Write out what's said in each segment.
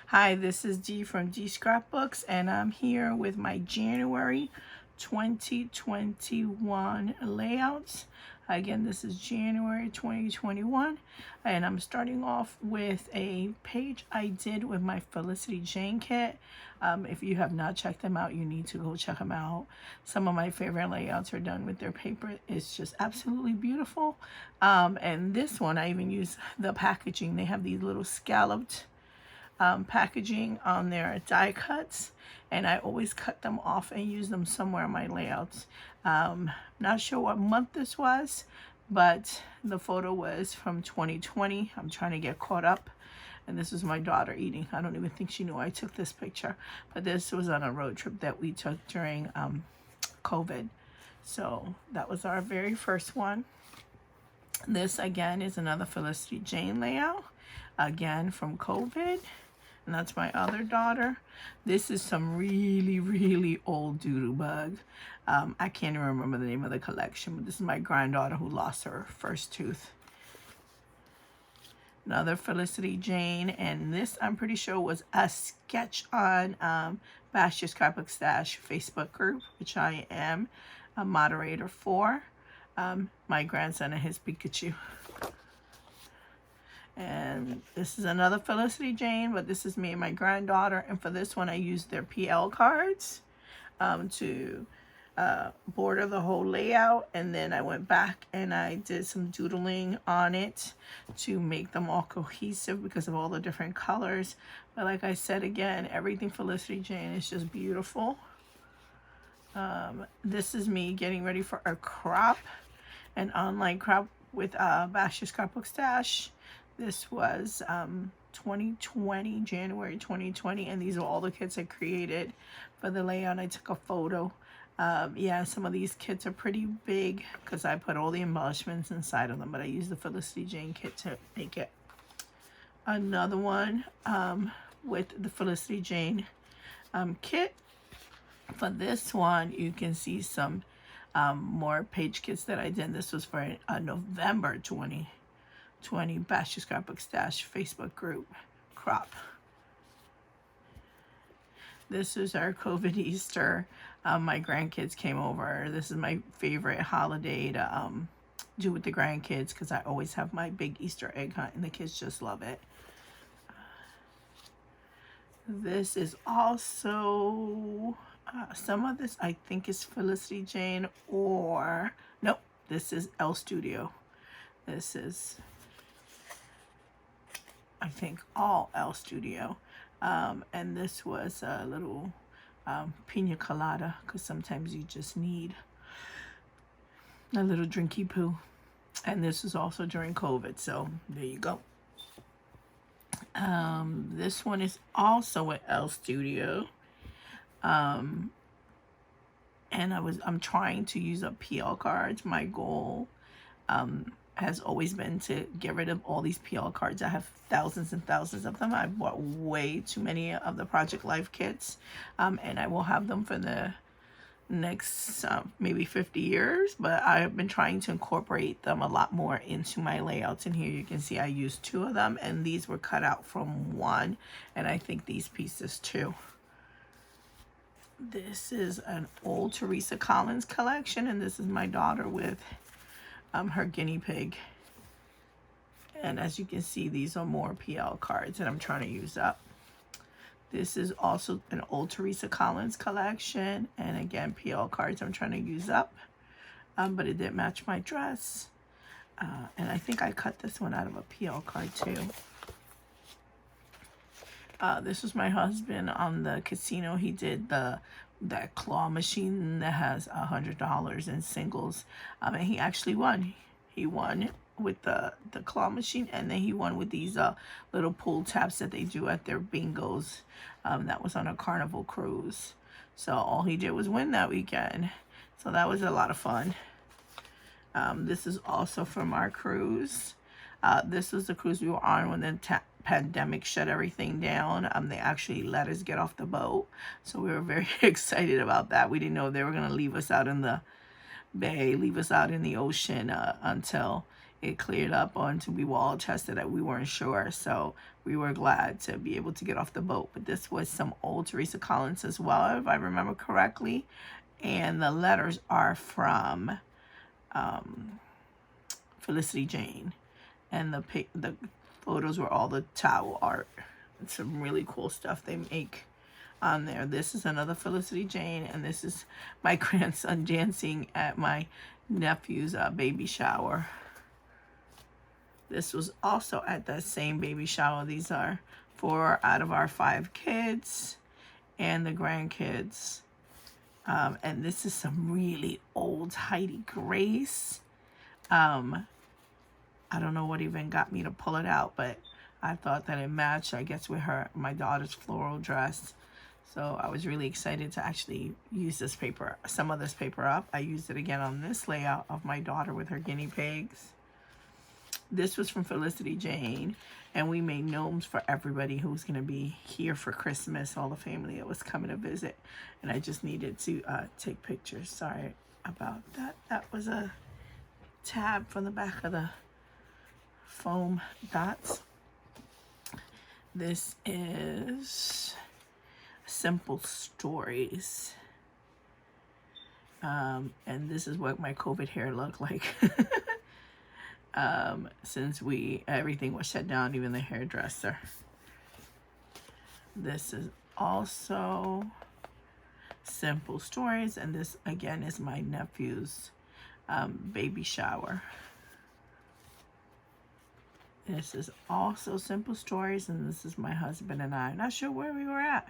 Hi, this is Dee from Dee Scrapbooks, and I'm here with my January 2021 layouts. Again, this is January 2021, and I'm starting off with a page I did with my Felicity Jane kit. If you have not checked them out, you need to go check them out. Some of my favorite layouts are done with their paper. It's just absolutely beautiful. And this one, I even use the packaging. They have these little scalloped packaging on their die cuts, and I always cut them off and use them somewhere in my layouts. Not sure what month this was, but the photo was from 2020. I'm trying to get caught up, and this is my daughter eating. I don't even think she knew I took this picture, but this was on a road trip that we took during COVID. So that was our very first one. This again is another Felicity Jane layout, again from COVID. And that's my other daughter. This is some really old Doodlebug. I can't even remember the name of the collection, but this is my granddaughter who lost her first tooth. Another Felicity Jane, and this I'm pretty sure was a sketch on Bash Your Scrapbook Stash Facebook group, which I am a moderator for. My grandson and his Pikachu. And this is another Felicity Jane, but this is me and my granddaughter. And for this one, I used their PL cards to border the whole layout. And then I went back and I did some doodling on it to make them all cohesive because of all the different colors. But like I said again, everything Felicity Jane is just beautiful. This is me getting ready for a crop, an online crop with Bash Your Scrapbook Stash. This was 2020, January 2020, and these are all the kits I created for the layout. I took a photo. Yeah, some of these kits are pretty big because I put all the embellishments inside of them, but I used the Felicity Jane kit to make it. Another one with the Felicity Jane kit. For this one, you can see some more page kits that I did. This was for November 2020 Bash Your Scrapbook Stash Facebook group crop. This is our COVID Easter. My grandkids came over. This is my favorite holiday to do with the grandkids because I always have my big Easter egg hunt and the kids just love it. This is also some of this I think is Felicity Jane, or nope, this is Elle Studio. This is I think all Elle Studio. And this was a little pina colada because sometimes you just need a little drinky poo. And this is also during COVID, so there you go. This one is also at Elle Studio. And I'm trying to use up PL cards. My goal has always been to get rid of all these PL cards. I have thousands and thousands of them. I bought way too many of the Project Life kits, and I will have them for the next maybe 50 years, but I have been trying to incorporate them a lot more into my layouts. And here you can see I used 2 of them, and these were cut out from 1, and I think these pieces too. This is an old Teresa Collins collection, and this is my daughter with her guinea pig. And as you can see, these are more PL cards that I'm trying to use up. This is also an old Teresa Collins collection, and again, PL cards I'm trying to use up, but it didn't match my dress. And I think I cut this one out of a PL card too. This was my husband on the casino. He did that claw machine that has $100 in singles, and he actually won. He won with the claw machine, and then he won with these little pull tabs that they do at their bingos. That was on a Carnival cruise. So all he did was win that weekend. So that was a lot of fun. This is also from our cruise. This was the cruise we were on when the pandemic shut everything down. They actually let us get off the boat, so we were very excited about that. We didn't know they were going to leave us out in the bay, leave us out in the ocean until it cleared up until we were all tested that we weren't sure. So we were glad to be able to get off the boat. But this was some old Teresa Collins as well, if I remember correctly. And the letters are from Felicity Jane. And the photos were all the towel art. It's some really cool stuff they make on there. This is another Felicity Jane, and this is my grandson dancing at my nephew's baby shower. This was also at that same baby shower. These are 4 out of our 5 kids and the grandkids. And this is some really old Heidi Grace. I don't know what even got me to pull it out, but I thought that it matched, I guess, with my daughter's floral dress. So I was really excited to actually use this paper, some of this paper up. I used it again on this layout of my daughter with her guinea pigs. This was from Felicity Jane, and we made gnomes for everybody who was going to be here for Christmas, all the family that was coming to visit. And I just needed to take pictures. Sorry about that. That was a tab from the back of the foam dots. This is Simple Stories. And this is what my COVID hair looked like. Since everything was shut down, even the hairdresser. This is also Simple Stories, and this again is my nephew's baby shower. This is also Simple Stories, and this is my husband and I. Not sure where we were at,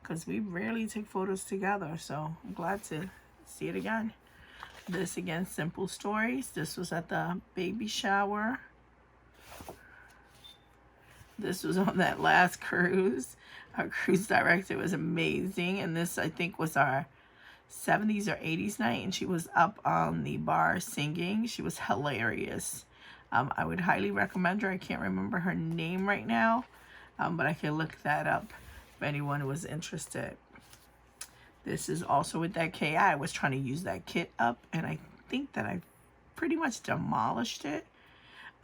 because we rarely take photos together, so I'm glad to see it again. This again, Simple Stories. This was at the baby shower. This was on that last cruise. Our cruise director was amazing, and this, I think, was our 70s or 80s night, and she was up on the bar singing. She was hilarious. I would highly recommend her. I can't remember her name right now, but I can look that up if anyone was interested. This is also with that KI. I was trying to use that kit up, and I think that I pretty much demolished it.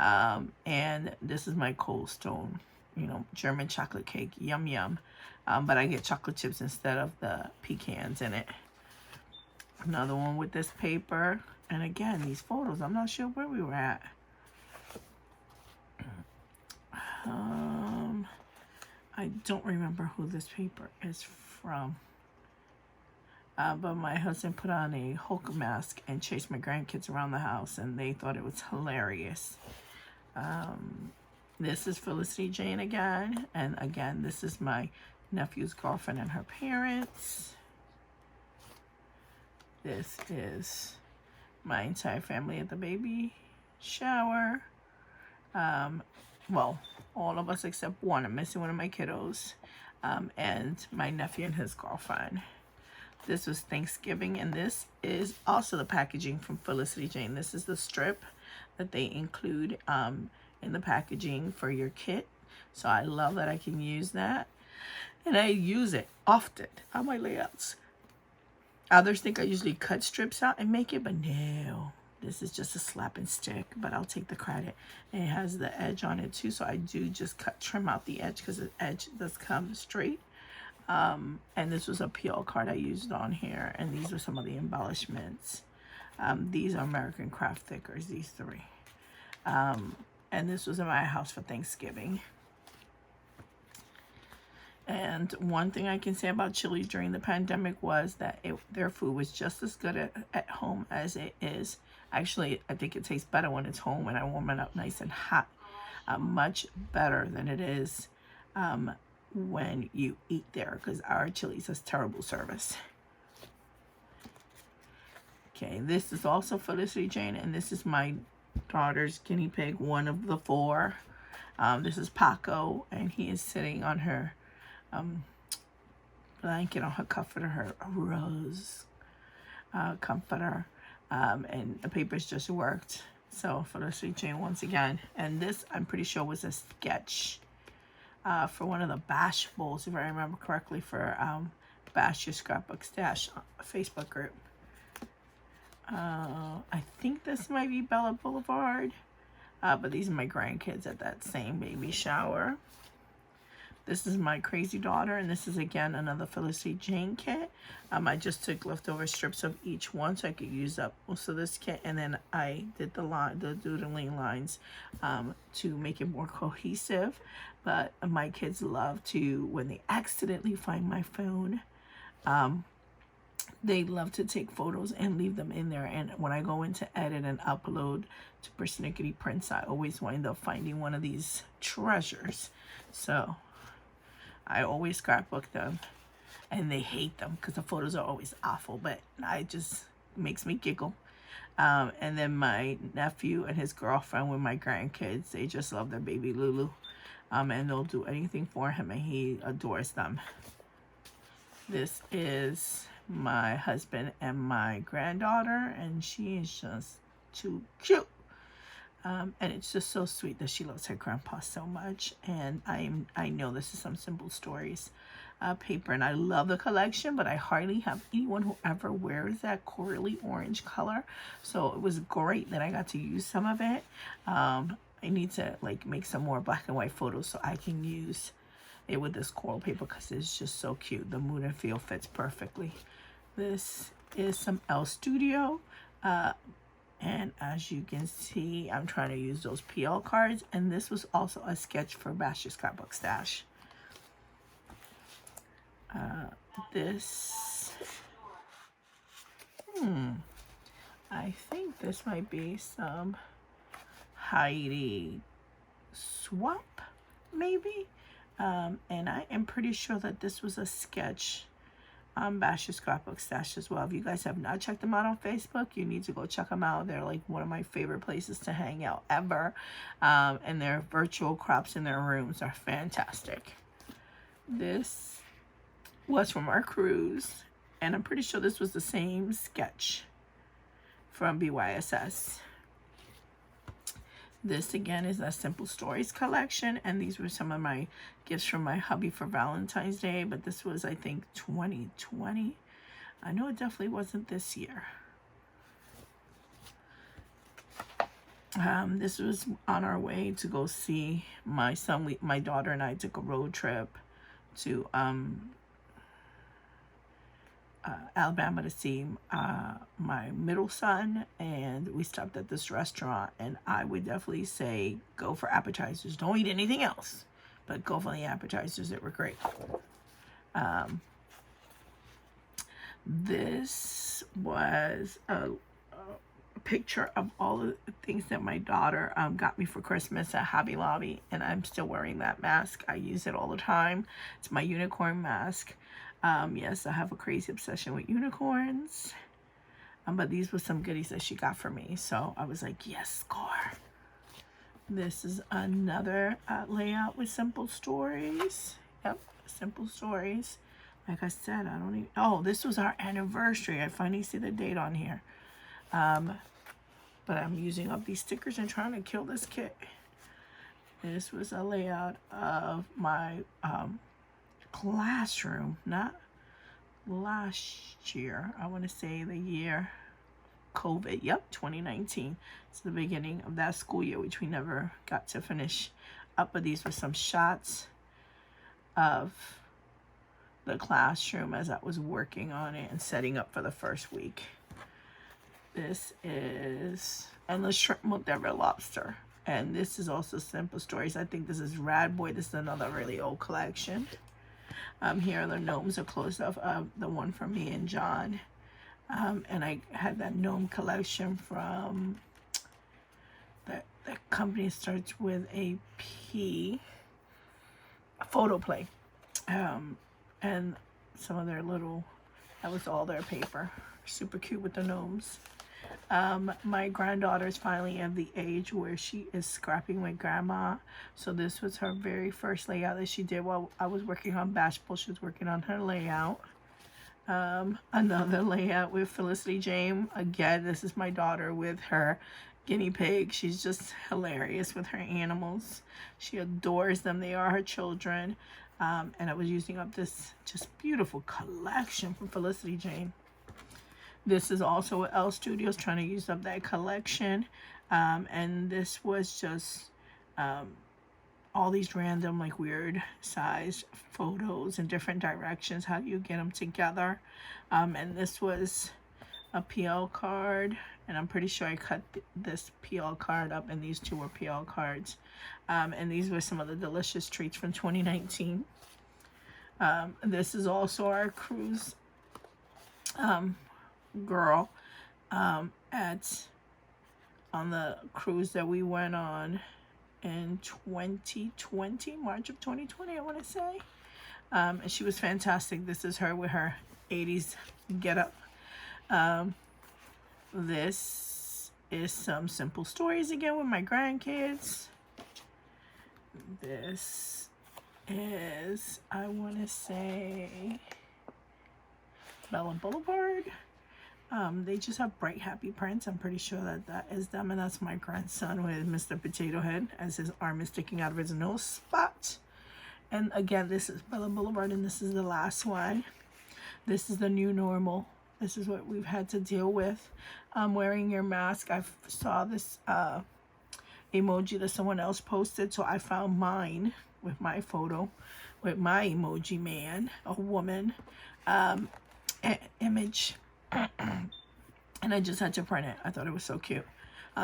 And this is my Cold Stone, German chocolate cake. Yum, yum. But I get chocolate chips instead of the pecans in it. Another one with this paper. And again, these photos, I'm not sure where we were at. I don't remember who this paper is from. But my husband put on a Hulk mask and chased my grandkids around the house, and they thought it was hilarious. This is Felicity Jane again. And again, this is my nephew's girlfriend and her parents. This is my entire family at the baby shower. Well, all of us except one. I'm missing one of my kiddos. And my nephew and his girlfriend. This was Thanksgiving, and this is also the packaging from Felicity Jane. This is the strip that they include in the packaging for your kit. So I love that I can use that. And I use it often on my layouts. Others think I usually cut strips out and make it, but no. This is just a slap and stick, but I'll take the credit. And it has the edge on it too, so I do just trim out the edge because the edge does come straight. And this was a PL card I used on here, and these were some of the embellishments. These are American Craft Thickers, these 3. And this was in my house for Thanksgiving. And one thing I can say about Chili's during the pandemic was that their food was just as good at home as it is. Actually, I think it tastes better when it's home and I warm it up nice and hot. Much better than it is when you eat there, because our Chili's has terrible service. Okay, this is also Felicity Jane, and this is my daughter's guinea pig, one of the 4. This is Paco, and he is sitting on her blanket, on her comforter, her rose comforter, and the papers just worked. So Felicity Jane once again, and this I'm pretty sure was a sketch for one of the Bash Bowls, if I remember correctly, for Bash Your Scrapbook Stash Facebook group. I think this might be Bella Boulevard. But these are my grandkids at that same baby shower. This is my crazy daughter, and this is again another Felicity Jane kit. I just took leftover strips of each one so I could use up most of this kit, and then I did the doodling lines to make it more cohesive. But my kids love to, when they accidentally find my phone, they love to take photos and leave them in there. And when I go in to edit and upload to Persnickety Prints, I always wind up finding one of these treasures. So I always scrapbook them, and they hate them because the photos are always awful, but makes me giggle. And then my nephew and his girlfriend with my grandkids, they just love their baby Lulu. And they'll do anything for him, and he adores them. This is my husband and my granddaughter, and she is just too cute. And it's just so sweet that she loves her grandpa so much. And I know this is some Simple Stories paper, and I love the collection, but I hardly have anyone who ever wears that corally orange color. So it was great that I got to use some of it. I need to like make some more black and white photos so I can use it with this coral paper because it's just so cute. The mood and feel fits perfectly. This is some Elle Studio. And as you can see, I'm trying to use those PL cards. And this was also a sketch for Bash's Scrapbook Stash. I think this might be some Heidi Swapp, maybe. And I am pretty sure that this was a sketch on Bash's Scrapbook Stash as well. If you guys have not checked them out on Facebook, you need to go check them out. They're like one of my favorite places to hang out ever. And their virtual crops in their rooms are fantastic. This was from our cruise, and I'm pretty sure this was the same sketch from BYSS. This again is a Simple Stories collection, and these were some of my gifts from my hubby for Valentine's Day, but this was, I think, 2020. I know it definitely wasn't this year. This was on our way to go see my son. My daughter and I took a road trip to Alabama to see my middle son, and we stopped at this restaurant, and I would definitely say go for appetizers. Don't eat anything else, but go for the appetizers. They were great. This was a picture of all the things that my daughter got me for Christmas at Hobby Lobby, and I'm still wearing that mask. I use it all the time. It's my unicorn mask. Yes, I have a crazy obsession with unicorns. But these were some goodies that she got for me. So I was like, yes, score. This is another layout with Simple Stories. Yep, Simple Stories. Like I said, I don't even... Oh, this was our anniversary. I finally see the date on here. But I'm using up these stickers and trying to kill this kit. This was a layout of my... classroom, not last year. I want to say the year COVID. Yep, 2019. It's the beginning of that school year, which we never got to finish up. But these were some shots of the classroom as I was working on it and setting up for the first week. This is Endless Shrimp Moldaver Lobster. And this is also Simple Stories. I think this is Rad Boy. This is another really old collection. Here are the gnomes, a close-up of the one from me and John. And I had that gnome collection from the company starts with a P, Photoplay. And some of their little, that was all their paper. Super cute with the gnomes. My granddaughter is finally at the age where she is scrapping with grandma. So this was her very first layout that she did while I was working on Bashful. She was working on her layout. Another layout with Felicity Jane. Again, this is my daughter with her guinea pig. She's just hilarious with her animals. She adores them. They are her children. And I was using up this just beautiful collection from Felicity Jane. This is also Elle Studios, trying to use up that collection. And this was just all these random, like, weird sized photos in different directions. How do you get them together? And this was a PL card, and I'm pretty sure I cut this PL card up, and these two were PL cards. And these were some of the delicious treats from 2019. This is also our cruise girl at on the cruise that we went on in 2020, March of 2020, I want to say. And she was fantastic. This is her with her 80s getup. This is some simple stories again with my grandkids. This is, I want to say, Bella Boulevard. They just have bright, happy prints. I'm pretty sure that that is them, and that's my grandson with Mr. Potato Head as his arm is sticking out of his nose spot. And again, this is Bella Boulevard, and this is the last one. This is the new normal. This is what we've had to deal with. Wearing your mask. I saw this emoji that someone else posted, so I found mine with my photo, with my emoji man, a woman image. And I just had to print it. I thought it was so cute.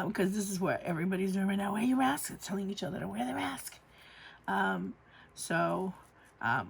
Because this is what everybody's doing right now. Wear your mask. It's telling each other to wear the mask. So